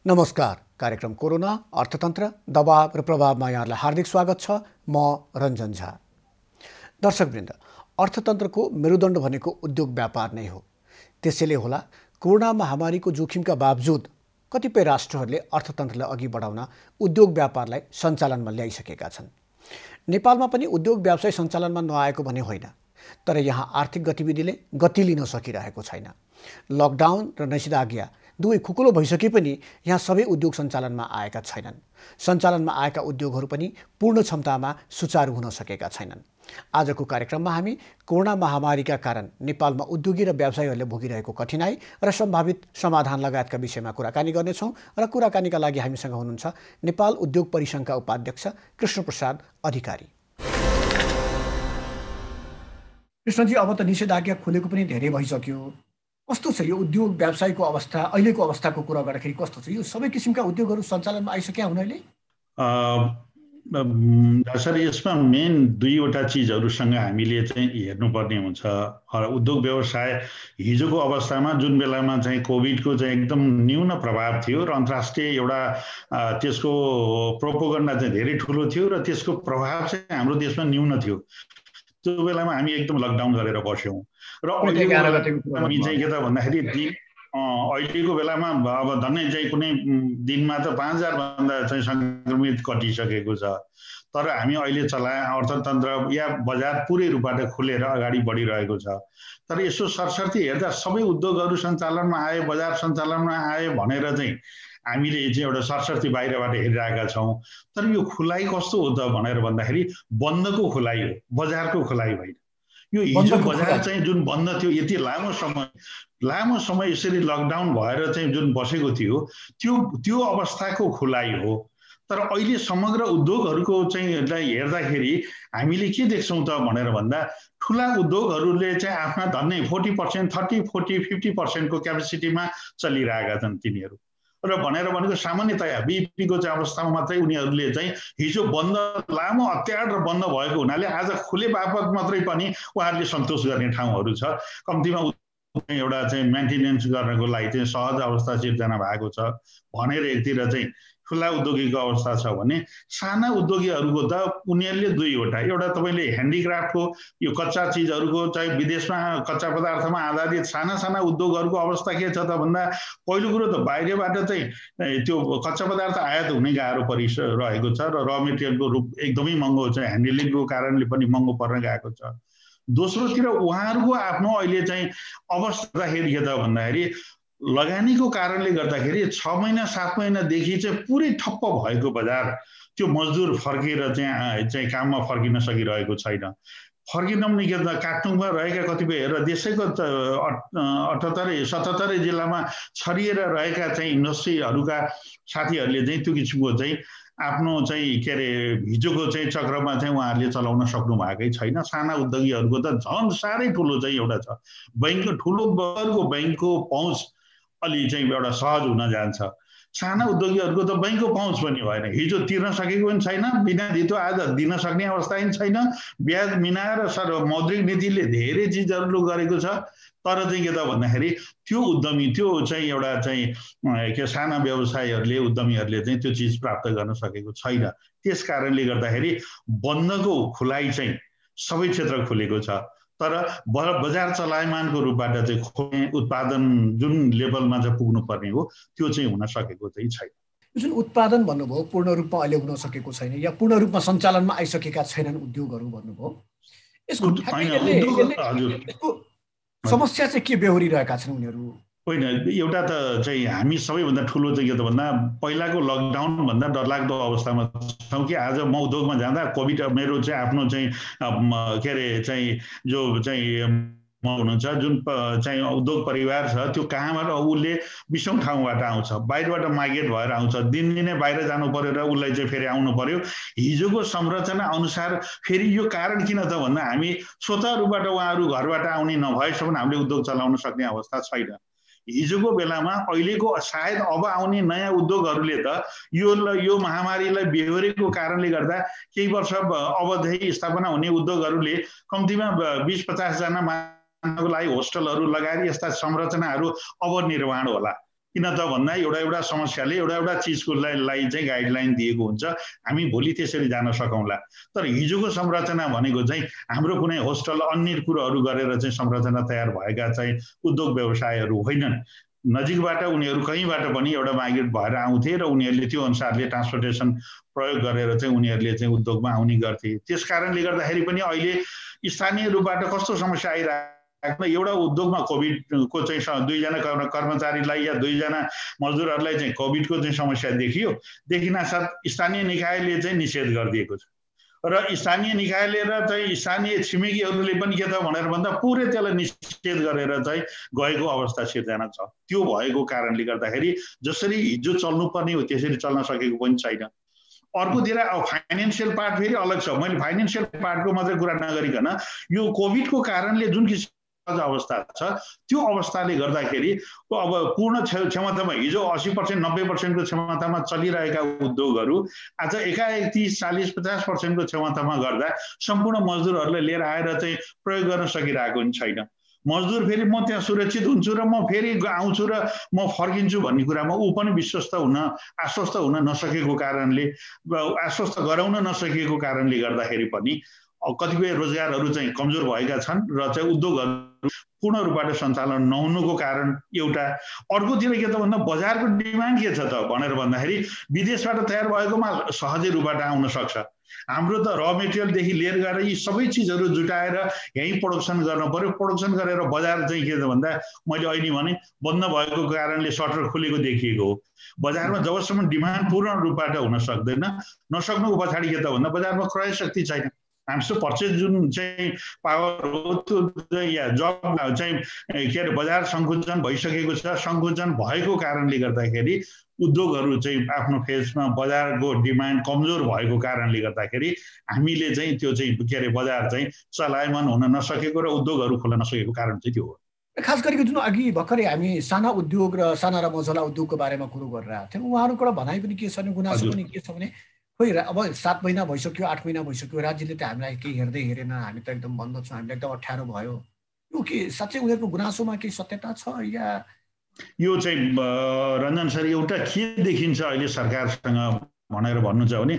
नमस्कार। कार्यक्रम कोरोना अर्थतन्त्र दबाव र प्रभावमा यहाँलाई हार्दिक स्वागत छ। म रञ्जन झा। दर्शकवृन्द, अर्थतन्त्रको मेरुदण्ड भनेको उद्योग व्यापार नै हो। त्यसैले होला कोरोना महामारीको जोखिमका बावजुद कतिपय राष्ट्रहरूले अर्थतन्त्रलाई अघि बढाउन उद्योग व्यापारलाई सञ्चालनमा ल्याइसकेका छन्। नेपालमा पनि उद्योग व्यवसाय सञ्चालनमा नआएको भने होइन, तर यहाँ आर्थिक गतिविधिले गति लिन सकिरहेको छैन। लकडाउन र निषेधाज्ञा दुवै खुकुलो भइसके पनि यहाँ सबै उद्योग सञ्चालनमा आएका छैनन्। सञ्चालनमा आएका उद्योगहरू पनि पूर्ण क्षमतामा सुचारू हुन सकेका छैनन्। आजको कार्यक्रममा हामी कोरोना महामारीका कारण नेपालमा उद्योगी र व्यवसायीहरूले भोगिरहेको कठिनाई र सम्भावित समाधान लगायतका विषयमा कुराकानी गर्नेछौँ। र कुराकानीका लागि हामीसँग हुनुहुन्छ नेपाल उद्योग परिसङ्घका उपाध्यक्ष कृष्णप्रसाद अधिकारी। कृष्णजी, अब त निषेधाज्ञा खुलेको पनि धेरै भइसक्यो। कस्तो छ यो उद्योग व्यवसायको अवस्था? अहिलेको अवस्थाको कुरा गर्दाखेरि कस्तो छ? यो सबै किसिमका उद्योगहरू सञ्चालनमा आइसक्या हुन् अहिले? सर, यसमा मेन दुईवटा चिजहरूसँग हामीले चाहिँ हेर्नुपर्ने हुन्छ। उद्योग व्यवसाय हिजोको अवस्थामा जुन बेलामा चाहिँ कोभिडको चाहिँ एकदम न्यून प्रभाव थियो र अन्तर्राष्ट्रिय एउटा त्यसको प्रोपोगन्डा चाहिँ धेरै ठुलो थियो र त्यसको प्रभाव चाहिँ हाम्रो देशमा न्यून थियो। त्यो बेलामा हामी एकदम लकडाउन गरेर बस्यौँ र हामी चाहिँ के त भन्दाखेरि अहिलेको बेलामा अब धन्नै चाहिँ कुनै दिनमा त 5000 भन्दा चाहिँ संक्रमित घटिसकेको छ। तर हामी अहिले अर्थतन्त्र या बजार पुरै रूपबाट खुलेर अगाडि बढिरहेको छ। तर यसो सरसर्ती हेर्दा सबै उद्योगहरू सञ्चालनमा आए, बजार सञ्चालनमा आए भनेर चाहिँ हामीले चाहिँ एउटा सरसर्ती बाहिरबाट हेरिरहेका छौँ। तर यो खुलाइ कस्तो हो त भनेर भन्दाखेरि बन्दको खुलाइ हो, बजारको खुलाइ होइन। यो हिजो बजार चाहिँ जुन बन्द थियो, यति लामो समय यसरी लकडाउन भएर चाहिँ जुन बसेको थियो, त्यो अवस्थाको खुलाइ हो। तर अहिले समग्र उद्योगहरूको चाहिँ हेर्दाखेरि हामीले के देख्छौँ त भनेर भन्दा ठुला उद्योगहरूले चाहिँ आफ्ना धन्नै 40%, 30, 40, 50% को क्यापेसिटीमा चलिरहेका छन् तिनीहरू। र भनेको सामान्यतया बिपीको चाहिँ अवस्थामा मात्रै उनीहरूले चाहिँ हिजो बन्द लामो अत्याड र बन्द भएको हुनाले आज खुले बापत मात्रै पनि उहाँहरूले सन्तोष गर्ने ठाउँहरू छ। कम्तीमा एउटा चाहिँ मेन्टेनेन्स गर्नको लागि चाहिँ सहज अवस्था सिर्जना भएको छ भनेर एकतिर चाहिँ ठुला उद्योगीको अवस्था छ भने साना उद्योगीहरूको त उनीहरूले दुईवटा, एउटा तपाईँले ह्यान्डिक्राफ्टको यो कच्चा चिजहरूको चाहिँ विदेशमा कच्चा पदार्थमा आधारित साना उद्योगहरूको अवस्था के छ त भन्दा पहिलो कुरो त बाहिरबाट चाहिँ त्यो कच्चा पदार्थ आयात हुने गाह्रो परिरहेको छ र र मेटेरियलको रूप एकदमै महँगो छ, ह्यान्डलिङको कारणले पनि महँगो पर्न गएको छ। दोस्रोतिर उहाँहरूको आफ्नो अहिले चाहिँ अवस्था के त भन्दाखेरि लगानीको कारणले गर्दाखेरि 6 महिना 7 महिनादेखि चाहिँ पुरै ठप्प भएको बजार, त्यो मजदुर फर्केर चाहिँ काममा फर्किन सकिरहेको छैन। फर्किन पनि के त काठमाडौँमा रहेका कतिपय र देशैको 78 जिल्लामा छरिएर रहेका चाहिँ इन्डस्ट्रीहरूका साथीहरूले चाहिँ त्यो किसिमको चाहिँ आफ्नो चाहिँ के अरे हिजोको चाहिँ चक्रमा चाहिँ उहाँहरूले चलाउन सक्नु भएकै छैन। साना उद्योगीहरूको त झन् साह्रै ठुलो चाहिँ एउटा छ, ठुलो वर्गको बैंकको पहुँच अलि चाहिँ एउटा सहज हुन जान्छ। साना उद्योगीहरूको त बैंकको पहुँच पनि भएन, हिजो तिर्न सकेको पनि छैन, बिना धितो आज दिन सक्ने अवस्था पनि छैन। ब्याज मिनाएर मौद्रिक नीतिले धेरै चिजहरू गरेको छ। तर चाहिँ के त भन्दाखेरि त्यो उद्यमी, त्यो चाहिँ एउटा चाहिँ के साना व्यवसायीहरूले उद्यमीहरूले चाहिँ त्यो चिज प्राप्त गर्न सकेको छैन। त्यस कारणले गर्दाखेरि बन्दको खुलाइ चाहिँ सबै क्षेत्र खुलेको छ, तर बजार चलायमानको रूपबाट चाहिँ उत्पादन जुन लेभलमा चाहिँ पुग्नु पर्ने हो त्यो चाहिँ हुन सकेको चाहिँ छैन। जुन उत्पादन भन्नुभयो पूर्ण रूपमा अहिले हुन सकेको छैन या पूर्ण रूपमा सञ्चालनमा आइसकेका छैनन् उद्योगहरू भन्नुभयो, यसको समस्या चाहिँ के बेहोरिरहेका छन् उनीहरू? होइन, एउटा त चाहिँ हामी सबैभन्दा ठुलो चाहिँ के त भन्दा पहिलाको लकडाउन भन्दा डरलाग्दो अवस्थामा छौँ कि आज म उद्योगमा जाँदा कोभिड मेरो चाहिँ आफ्नो चाहिँ के अरे चाहिँ जो चाहिँ हुनुहुन्छ जुन चाहिँ उद्योग परिवार छ त्यो कहाँबाट उसले 20औं ठाउँबाट आउँछ, बाहिरबाट माइग्रेट भएर आउँछ, दिनदिनै बाहिर जानु पर्यो र उसलाई चाहिँ फेरि आउनु पर्यो। हिजोको संरचना अनुसार फेरि यो कारण किन त भन्दा हामी स्वतः रूपबाट उहाँहरू घरबाट आउने नभएसम्म हामीले उद्योग चलाउन सक्ने अवस्था छैन। हिजोको बेलामा अहिलेको सायद अब आउने नयाँ उद्योगहरूले त यो महामारीलाई बेहोरेको कारणले गर्दा केही वर्ष अवधि स्थापना हुने उद्योगहरूले कम्तीमा 20-50 जना मान्छेको लागि होस्टलहरू लगाएर यस्ता संरचनाहरू अब निर्माण होला। किन त भन्दा एउटा समस्याले एउटा चिजको लागि चाहिँ गाइडलाइन दिएको हुन्छ, हामी भोलि त्यसरी जान सकौँला। तर हिजोको संरचना भनेको चाहिँ हाम्रो कुनै होस्टल अन्य कुरोहरू गरेर चाहिँ संरचना तयार भएका चाहिँ उद्योग व्यवसायहरू होइनन्। नजिकबाट उनीहरू कहीँबाट पनि एउटा माइग्रेट भएर आउँथे र उनीहरूले त्यो अनुसारले ट्रान्सपोर्टेसन प्रयोग गरेर चाहिँ उनीहरूले चाहिँ उद्योगमा आउने गर्थे। त्यस कारणले गर्दाखेरि पनि अहिले स्थानीय रूपबाट कस्तो समस्या आइरहेको, एउटा उद्योगमा कोभिडको चाहिँ 2 जना कर्मचारीलाई या 2 जना मजदुरहरूलाई चाहिँ कोभिडको चाहिँ समस्या देखिनासाथ स्थानीय निकायले चाहिँ निषेध गरिदिएको छ र स्थानीय निकायले र चाहिँ स्थानीय छिमेकीहरूले पनि के त भनेर भन्दा पुरै त्यसलाई निषेध गरेर चाहिँ गएको अवस्था सिर्जना छ। त्यो भएको कारणले गर्दाखेरि जसरी हिजो चल्नुपर्ने हो त्यसरी चल्न सकेको पनि छैन। अर्कोतिर अब फाइनेन्सियल पार्ट फेरि अलग छ। मैले फाइनेन्सियल पार्टको मात्रै कुरा नगरिकन यो कोभिडको कारणले जुन किसिमको अवस्था छ त्यो अवस्थाले गर्दाखेरि अब पूर्ण क्षमतामा हिजो 80% 90% क्षमतामा चलिरहेका उद्योगहरू आज एकाएक 30-40-50% क्षमतामा गर्दा सम्पूर्ण मजदुरहरूलाई लिएर आएर चाहिँ प्रयोग गर्न सकिरहेको पनि छैन। मजदुर फेरि म त्यहाँ सुरक्षित हुन्छु र म फेरि आउँछु र म फर्किन्छु भन्ने कुरामा ऊ पनि आश्वस्त हुन नसकेको कारणले, आश्वस्त गराउन नसकेको कारणले गर्दाखेरि पनि कतिपय रोजगारहरू चाहिँ कमजोर भएका छन् र चाहिँ उद्योगहरू पूर्ण रूपबाट सञ्चालन नहुनुको कारण एउटा। अर्कोतिर के त भन्दा बजारको डिमान्ड के छ त भनेर भन्दाखेरि विदेशबाट तयार भएको माल सहजै रूपबाट आउन सक्छ। हाम्रो त र मेटेरियलदेखि लिएर गएर यी सबै चिजहरू जुटाएर यहीँ प्रोडक्सन गर्न पर्यो। प्रोडक्सन गरेर बजार चाहिँ के त भन्दा मैले अहिले भने बन्द भएको कारणले सटर खुलेको देखिएको हो। बजारमा जबसम्म डिमान्ड पूर्ण रूपबाट हुन सक्दैन, नसक्नुको पछाडि के त भन्दा बजारमा क्रय शक्ति छैन। हामीसँग पर्चेज जुन चाहिँ पावर हो त्यो या जब चाहिँ के अरे बजार सङ्कुचन भइसकेको छ। सङ्कुचन भएको कारणले गर्दाखेरि उद्योगहरू चाहिँ आफ्नो फेजमा बजारको डिमान्ड कमजोर भएको कारणले गर्दाखेरि हामीले चाहिँ त्यो चाहिँ के अरे बजार चाहिँ चलायमान हुन नसकेको र उद्योगहरू खोल्न नसकेको कारण चाहिँ त्यो हो। खास गरी जुन अघि भर्खरै हामी साना उद्योग र साना र मझौला उद्योगको बारेमा कुरो गरिरहेको थियौँ, उहाँहरूको भनाइ पनि के छ भने, गुनासो पनि के छ भने, खोइ अब 7 महिना भइसक्यो, 8 महिना भइसक्यो, राज्यले त हामीलाई केही हेरेन, हामी त एकदम बन्द छौँ, हामीलाई एकदम अप्ठ्यारो भयो। यो के साँच्चै उनीहरूको गुनासोमा केही सत्यता छ या? यो चाहिँ रञ्जन सर एउटा के देखिन्छ अहिले सरकारसँग भनेर भन्नु छ भने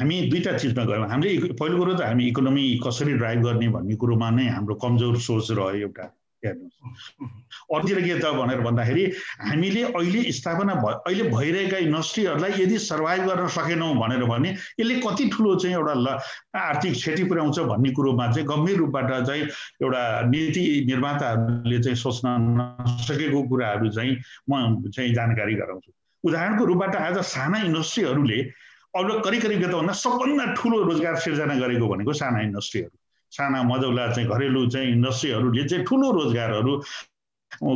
हामी दुईटा चिजमा गयौँ। हामीले पहिलो कुरो त हामी इकोनोमी कसरी ड्राइभ गर्ने भन्ने कुरोमा नै हाम्रो कमजोर सोच रह्यो एउटा। हेर्नुहोस् अर्तिर के त भनेर भन्दाखेरि हामीले अहिले स्थापना अहिले भइरहेका इन्डस्ट्रीहरूलाई यदि सर्भाइभ गर्न सकेनौँ भनेर भने यसले कति ठुलो चाहिँ एउटा आर्थिक क्षति पुर्याउँछ भन्ने कुरोमा चाहिँ गम्भीर रूपबाट चाहिँ एउटा नीति निर्माताहरूले चाहिँ सोच्न नसकेको कुराहरू चाहिँ म चाहिँ जानकारी गराउँछु। उदाहरणको रूपबाट आज साना इन्डस्ट्रीहरूले अब करिब के त भन्दा सबभन्दा ठुलो रोजगार सिर्जना गरेको भनेको साना इन्डस्ट्रीहरू, साना मझौला चाहिँ घरेलु चाहिँ इन्डस्ट्रीहरूले चाहिँ ठुलो रोजगारहरू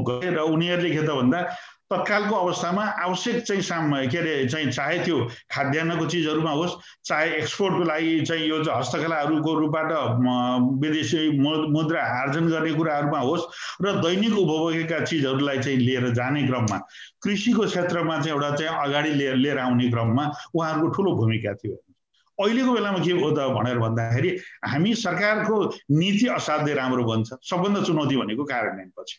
गरेर उनीहरूले के त भन्दा तत्कालको अवस्थामा आवश्यक चाहिँ के अरे चाहिँ चाहे त्यो खाद्यान्नको चिजहरूमा होस्, चाहे एक्सपोर्टको लागि चाहिँ यो हस्तकलाहरूको रूपबाट विदेशी मुद्रा आर्जन गर्ने कुराहरूमा होस् र दैनिक उपभोगका चिजहरूलाई चाहिँ लिएर जाने क्रममा कृषिको क्षेत्रमा चाहिँ एउटा चाहिँ अगाडि लिएर आउने क्रममा उहाँहरूको ठुलो भूमिका थियो। अहिलेको बेलामा के हो त भनेर भन्दाखेरि हामी सरकारको नीति असाध्यै राम्रो बन्छ। सबभन्दा चुनौती भनेको कार्यान्वयनपछि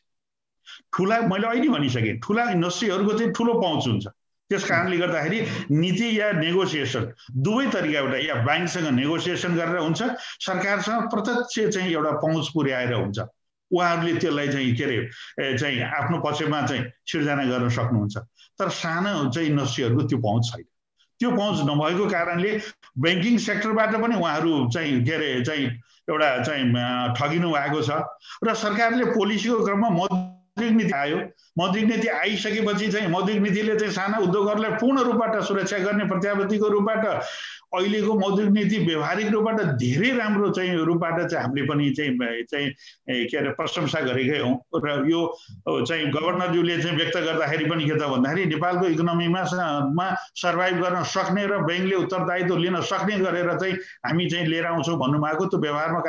ठुला, मैले अहिले भनिसकेँ, ठुला इन्डस्ट्रीहरूको चाहिँ ठुलो पहुँच हुन्छ। त्यस कारणले गर्दाखेरि नीति या नेगोसिएसन दुवै तरिकाबाट या ब्याङ्कसँग नेगोसिएसन गरेर हुन्छ, सरकारसँग प्रत्यक्ष चाहिँ एउटा पहुँच पुर्याएर हुन्छ। उहाँहरूले त्यसलाई चाहिँ के अरे चाहिँ आफ्नो पक्षमा चाहिँ सिर्जना गर्न सक्नुहुन्छ। तर सानो चाहिँ इन्डस्ट्रीहरूको त्यो पहुँच छैन। त्यो पहुँच नभएको कारणले ब्याङ्किङ सेक्टरबाट पनि उहाँहरू चाहिँ के अरे चाहिँ एउटा चाहिँ ठगिनु भएको छ र सरकारले पोलिसीको क्रममा मौद्रिक नीति आयो। मौद्रिक नीति आइसकेपछि चाहिँ मौद्रिक नीतिले चाहिँ साना उद्योगहरूलाई पूर्ण रूपबाट सुरक्षा गर्ने प्रत्याभूतिको रूपबाट अहिलेको मौद्रिक नीति व्यवहारिक रूपबाट धेरै राम्रो चाहिँ रूपबाट चाहिँ हामीले पनि चाहिँ के अरे प्रशंसा गरेकै हौँ र यो चाहिँ गभर्नरज्यूले चाहिँ व्यक्त गर्दाखेरि पनि के त भन्दाखेरि नेपालको इकोनोमीमा सर्भाइभ गर्न सक्ने र ब्याङ्कले उत्तरदायित्व लिन सक्ने गरेर चाहिँ हामी चाहिँ लिएर आउँछौँ भन्नुभएको, त्यो व्यवहारमा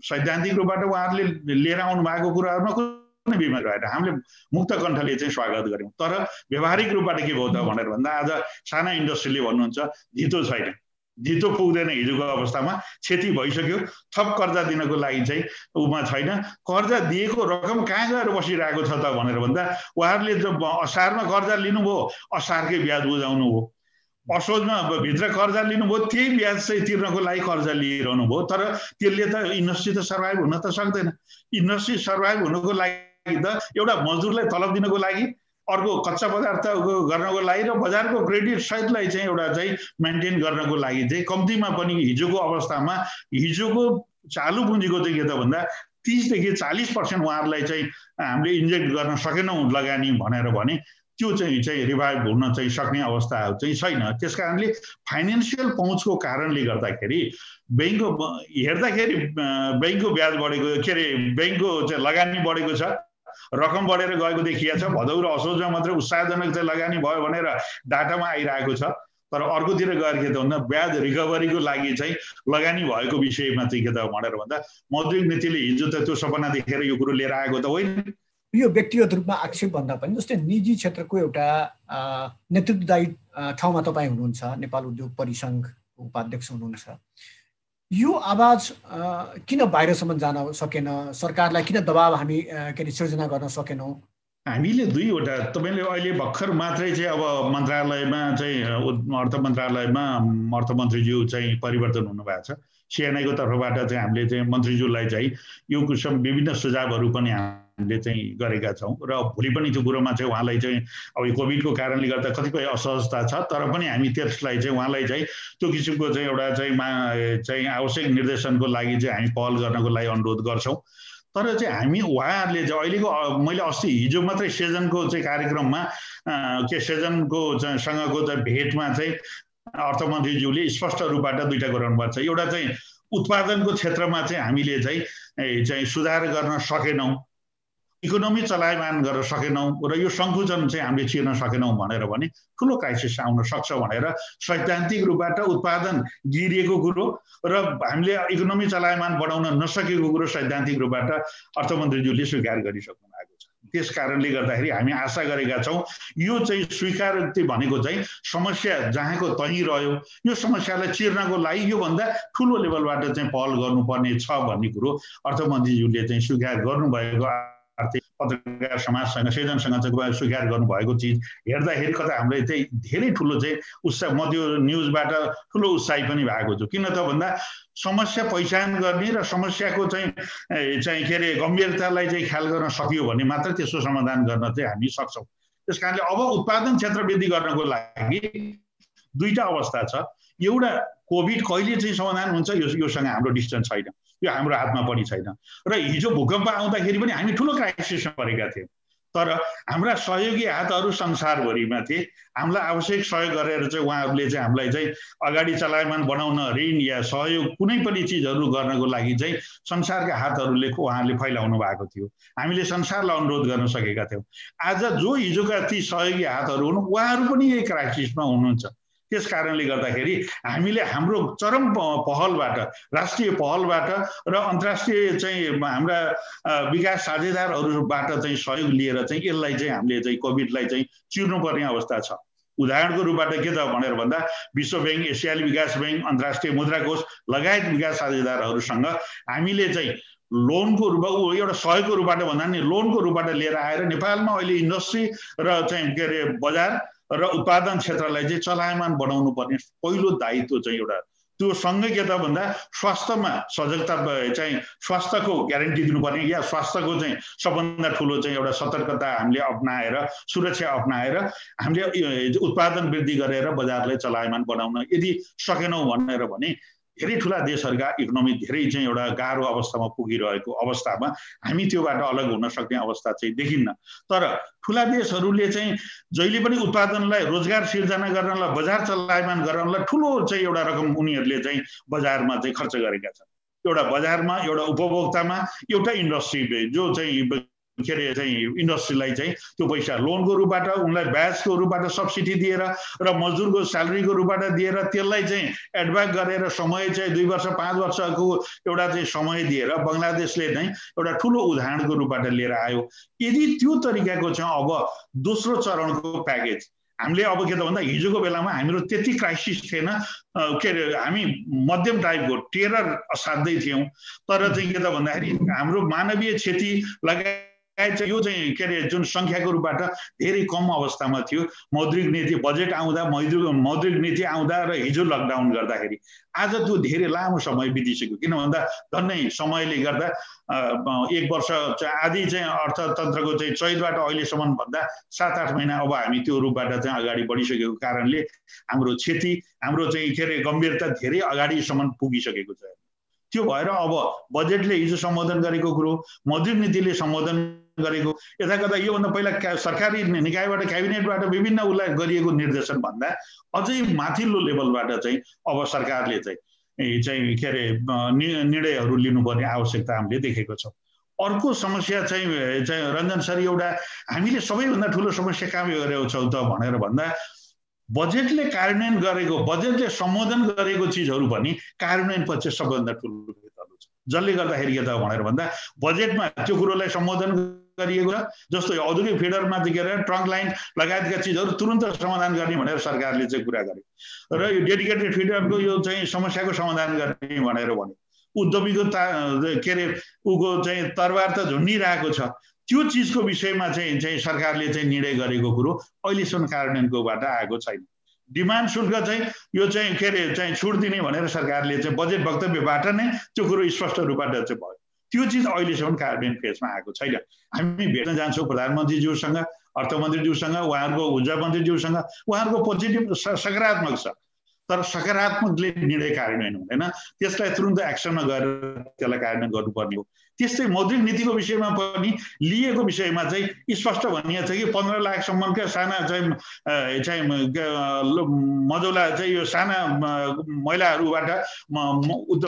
सैद्धान्तिक रूपबाट उहाँहरूले लिएर आउनु भएको कुराहरूमा बिमार भएर हामीले मुक्त कण्ठले चाहिँ स्वागत गर्यौँ। तर व्यवहारिक रूपबाट के भयो त भनेर भन्दा आज साना इन्डस्ट्रीले भन्नुहुन्छ धितो छैन, जितो पुग्दैन हिजोको अवस्थामा, क्षति भइसक्यो। थप कर्जा दिनको लागि चाहिँ उमा छैन। कर्जा दिएको रकम कहाँ गएर बसिरहेको छ त भनेर भन्दा उहाँहरूले जब असारमा कर्जा लिनुभयो, असारकै ब्याज बुझाउनु भयो। असोजमा भित्र कर्जा लिनुभयो, त्यही ब्याज चाहिँ तिर्नको लागि कर्जा लिइरहनु भयो। तर त्यसले त इन्डस्ट्री त सर्भाइभ हुन त सक्दैन। इन्डस्ट्री सर्भाइभ हुनको लागि त एउटा मजदुरलाई तलब दिनको लागि, अर्को कच्चा पदार्थ गर्नको लागि र बजारको क्रेडिट सहितलाई चाहिँ एउटा चाहिँ मेन्टेन गर्नको लागि चाहिँ कम्तीमा पनि हिजोको अवस्थामा हिजोको चालु पुँजीको चाहिँ के त भन्दा 30 देखि 40% उहाँहरूलाई चाहिँ हामीले इन्जेक्ट गर्न सकेनौँ लगानी भनेर भने त्यो चाहिँ रिभाइभ हुन चाहिँ सक्ने अवस्था चाहिँ छैन। त्यसकारणले फाइनेन्सियल पहुँचको कारणले गर्दाखेरि बैंकको हेर्दाखेरि बैंकको ब्याज बढेको के अरे बैंकको चाहिँ लगानी बढेको छ, रकम बढेर गएको देखिया छ। भदौ र असोजमा मात्रै उत्साहजनक चाहिँ लगानी भयो भनेर डाटामा आइरहेको छ। तर अर्कोतिर गएर के त भन्दा ब्याज रिकभरीको लागि चाहिँ लगानी भएको विषयमा चाहिँ के त भनेर भन्दा मौद्रिक नीतिले हिजो त त्यो सपना देखेर यो कुरो लिएर आएको त होइन। यो व्यक्तिगत रूपमा आक्षेप भन्दा पनि जस्तै निजी क्षेत्रको एउटा नेतृत्वदायी ठाउँमा तपाईँ हुनुहुन्छ, नेपाल उद्योग परिसङ्घ उपाध्यक्ष हुनुहुन्छ। यो आवाज किन बाहिरसम्म जान सकेन? सरकारलाई किन दबाब हामी के अरे सिर्जना गर्न सकेनौँ? हामीले दुईवटा, तपाईँले अहिले भर्खर मात्रै चाहिँ अब मन्त्रालयमा चाहिँ अर्थ मन्त्रालयमा अर्थमन्त्रीज्यू चाहिँ परिवर्तन हुनुभएको छ। सिएनआईको तर्फबाट चाहिँ हामीले चाहिँ मन्त्रीज्यूलाई चाहिँ यो किसिम विभिन्न सुझावहरू पनि हामीले चाहिँ गरेका छौँ र भोलि पनि त्यो कुरोमा चाहिँ उहाँलाई चाहिँ अब यो कोभिडको कारणले गर्दा कतिपय असहजता छ, तर पनि हामी त्यसलाई चाहिँ उहाँलाई चाहिँ त्यो किसिमको चाहिँ एउटा चाहिँ आवश्यक निर्देशनको लागि चाहिँ हामी पहल गर्नको लागि अनुरोध गर्छौँ। तर चाहिँ हामी उहाँहरूले चाहिँ अहिलेको मैले अस्ति हिजो मात्रै सेजनको चाहिँ कार्यक्रममा के सेजनको सँगको चाहिँ भेटमा चाहिँ अर्थमन्त्रीज्यूले स्पष्ट रूपबाट दुईटा कुरा गर्नुभएको छ। एउटा चाहिँ उत्पादनको क्षेत्रमा चाहिँ हामीले चाहिँ सुधार गर्न सकेनौँ, इकोनोमी चलायमान गर्न सकेनौँ र यो सङ्कुचन चाहिँ हामीले चिर्न सकेनौँ भनेर भने ठुलो क्राइसिस आउन सक्छ भनेर सैद्धान्तिक रूपबाट उत्पादन गिरिएको कुरो र हामीले इकोनोमी चलायमान बढाउन नसकेको कुरो सैद्धान्तिक रूपबाट अर्थमन्त्रीज्यूले स्वीकार गरिसक्नु भएको छ। त्यस कारणले गर्दाखेरि हामी आशा गरेका छौँ यो चाहिँ स्वीकृति भनेको चाहिँ समस्या जहाँको तहीँ रह्यो, यो समस्यालाई चिर्नको लागि योभन्दा ठुलो लेभलबाट चाहिँ पहल गर्नुपर्ने छ भन्ने कुरो अर्थमन्त्रीज्यूले चाहिँ स्वीकार गर्नुभएको आर्थिक पत्रकार समाजसँग सेजनसँग चाहिँ स्वीकार गर्नुभएको चिज हेर्दाखेरि कता हामीले चाहिँ धेरै ठुलो चाहिँ उत्साह, म त्यो न्युजबाट ठुलो उत्साही पनि भएको छु। किन त भन्दा समस्या पहिचान गर्ने र समस्याको चाहिँ के अरे गम्भीरतालाई चाहिँ ख्याल गर्न सकियो भने मात्र त्यसको समाधान गर्न चाहिँ हामी सक्छौँ। त्यस कारणले अब उत्पादन क्षेत्र वृद्धि गर्नको लागि दुईटा अवस्था छ। एउटा कोभिड कहिले चाहिँ समाधान हुन्छ योसँग हाम्रो डिसिजन छैन, यो हाम्रो हातमा पनि छैन। र हिजो भूकम्प आउँदाखेरि पनि हामी ठुलो क्राइसिसमा परेका थियौँ, तर हाम्रा सहयोगी हातहरू संसारभरिमा थिए। हामीलाई आवश्यक सहयोग गरेर चाहिँ उहाँहरूले चाहिँ हामीलाई चाहिँ अगाडि चलायमान बनाउन ऋण या सहयोग कुनै पनि चिजहरू गर्नको लागि चाहिँ संसारका हातहरूले उहाँहरूले फैलाउनु भएको थियो। हामीले संसारलाई अनुरोध गर्न सकेका थियौँ। आज जो हिजोका ती सहयोगी हातहरू हुन् उहाँहरू पनि यही क्राइसिसमा हुनुहुन्छ। त्यस कारणले गर्दाखेरि हामीले हाम्रो चरम पहलबाट, राष्ट्रिय पहलबाट र अन्तर्राष्ट्रिय चाहिँ हाम्रा विकास साझेदारहरूबाट चाहिँ सहयोग लिएर चाहिँ यसलाई चाहिँ हामीले चाहिँ कोभिडलाई चाहिँ चिर्नुपर्ने अवस्था छ। उदाहरणको रूपबाट के त भनेर भन्दा विश्व ब्याङ्क, एसियाली विकास ब्याङ्क, अन्तर्राष्ट्रिय मुद्रा कोष लगायत विकास साझेदारहरूसँग हामीले चाहिँ लोनको रूपमा एउटा सहयोगको रूपबाट भन्दा नि लोनको रूपबाट लिएर आएर नेपालमा अहिले इन्डस्ट्री र चाहिँ के अरे बजार र उत्पादन क्षेत्रलाई चाहिँ चलायमान बनाउनु पर्ने पहिलो दायित्व चाहिँ एउटा त्यो सँगै के त भन्दा स्वास्थ्यमा सजगता चाहिँ स्वास्थ्यको ग्यारेन्टी दिनुपर्ने या स्वास्थ्यको चाहिँ सबभन्दा ठुलो चाहिँ एउटा सतर्कता हामीले अपनाएर सुरक्षा अपनाएर हामीले उत्पादन वृद्धि गरेर बजारलाई चलायमान बनाउन यदि सकेनौँ भनेर भने धेरै ठुला देशहरूका इकोनोमी धेरै चाहिँ एउटा गाह्रो अवस्थामा पुगिरहेको अवस्थामा हामी त्योबाट अलग हुन सक्ने अवस्था चाहिँ देखिन्न। तर ठुला देशहरूले चाहिँ जहिले पनि उत्पादनलाई रोजगार सिर्जना गर्नलाई, बजार चलायमान गर्नलाई ठुलो चाहिँ एउटा रकम उनीहरूले चाहिँ बजारमा चाहिँ खर्च गरेका छन्। एउटा बजारमा, एउटा उपभोक्तामा, एउटा इन्डस्ट्री जो चाहिँ के अरे चाहिँ इन्डस्ट्रीलाई चाहिँ त्यो पैसा लोनको रूपबाट, उनलाई ब्याजको रूपबाट सब्सिडी दिएर र मजदुरको स्यालेरीको रूपबाट दिएर त्यसलाई चाहिँ एडभान्स गरेर समय चाहिँ 2 वर्ष 5 वर्षको एउटा चाहिँ समय दिएर बङ्गलादेशले नै एउटा ठुलो उदाहरणको रूपबाट लिएर आयो। यदि त्यो तरिकाको चाहिँ अब दोस्रो चरणको प्याकेज हामीले अब के त भन्दा हिजोको बेलामा हाम्रो त्यति क्राइसिस थिएन, के अरे हामी मध्यम टाइपको टेरर असाध्यै थियौँ, तर चाहिँ के त भन्दाखेरि हाम्रो मानवीय क्षति लगायत यो चाहिँ के अरे जुन सङ्ख्याको रूपबाट धेरै कम अवस्थामा थियो। मौद्रिक नीति बजेट आउँदा मौद्रिक नीति आउँदा र हिजो लकडाउन गर्दाखेरि आज त्यो धेरै लामो समय बितिसक्यो, किन भन्दा झन्नै समयले गर्दा 1 वर्ष आदि चाहिँ अर्थतन्त्रको चाहिँ चैतबाट अहिलेसम्म भन्दा 7-8 महिना अब हामी त्यो रूपबाट चाहिँ अगाडि बढिसकेको कारणले हाम्रो क्षति, हाम्रो चाहिँ के अरे गम्भीरता धेरै अगाडिसम्म पुगिसकेको छ। त्यो भएर अब बजेटले हिजो सम्बोधन गरेको कुरो, मौद्रिक नीतिले सम्बोधन गरेको, यता गर्दा योभन्दा पहिला सरकारी निकायबाट क्याबिनेटबाट विभिन्न उसलाई गरिएको निर्देशन भन्दा अझै माथिल्लो लेभलबाट चाहिँ अब सरकारले चाहिँ के अरे निर्णयहरू लिनुपर्ने आवश्यकता हामीले देखेको छौँ। अर्को समस्या चाहिँ रञ्जन सर, एउटा हामीले सबैभन्दा ठुलो समस्या कहाँ गरेको छौँ त भनेर भन्दा बजेटले कार्यान्वयन गरेको, बजेटले सम्बोधन गरेको चिजहरू पनि कार्यान्वयन पछि सबभन्दा ठुलो भेदभाव छ। जसले गर्दाखेरि के त भनेर भन्दा बजेटमा त्यो कुरोलाई सम्बोधन गरिएको छ, जस्तो औद्योगिक फिडरमा के अरे ट्रङ्क लाइन लगायतका चिजहरू तुरन्त समाधान गर्ने भनेर सरकारले चाहिँ कुरा गर्यो र यो डेडिकेटेड फिडरको यो चाहिँ समस्याको समाधान गर्ने भनेर भन्यो। उद्यमीको के अरे उको चाहिँ तरबार त झुन्डिरहेको छ, त्यो चिजको विषयमा चाहिँ सरकारले चाहिँ निर्णय गरेको कुरो अहिलेसम्म कार्यान्वयनकोबाट आएको छैन। डिमान्ड शुल्क चाहिँ यो चाहिँ के अरे चाहिँ छुट दिने भनेर सरकारले चाहिँ बजेट वक्तव्यबाट नै त्यो कुरो स्पष्ट रूपबाट चाहिँ भयो, त्यो चिज अहिलेसम्म कार्यान्वयन फेजमा आएको छैन। हामी भेट्न जान्छौँ प्रधानमन्त्रीज्यूसँग, अर्थमन्त्रीज्यूसँग, उहाँहरूको ऊर्जा मन्त्रीज्यूसँग, उहाँहरूको पोजिटिभ सकारात्मक छ, तर सकारात्मकले निर्णय कार्यान्वयन हुँदैन, त्यसलाई तुरन्त एक्सनमा गएर त्यसलाई कार्यान्वयन गर्नुपर्ने हो। त्यस्तै मौद्रिक नीतिको विषयमा पनि लिएको विषयमा चाहिँ स्पष्ट भनिएको छ कि 15 लाखसम्मका साना चाहिँ मझौला चाहिँ यो साना महिलाहरूबाट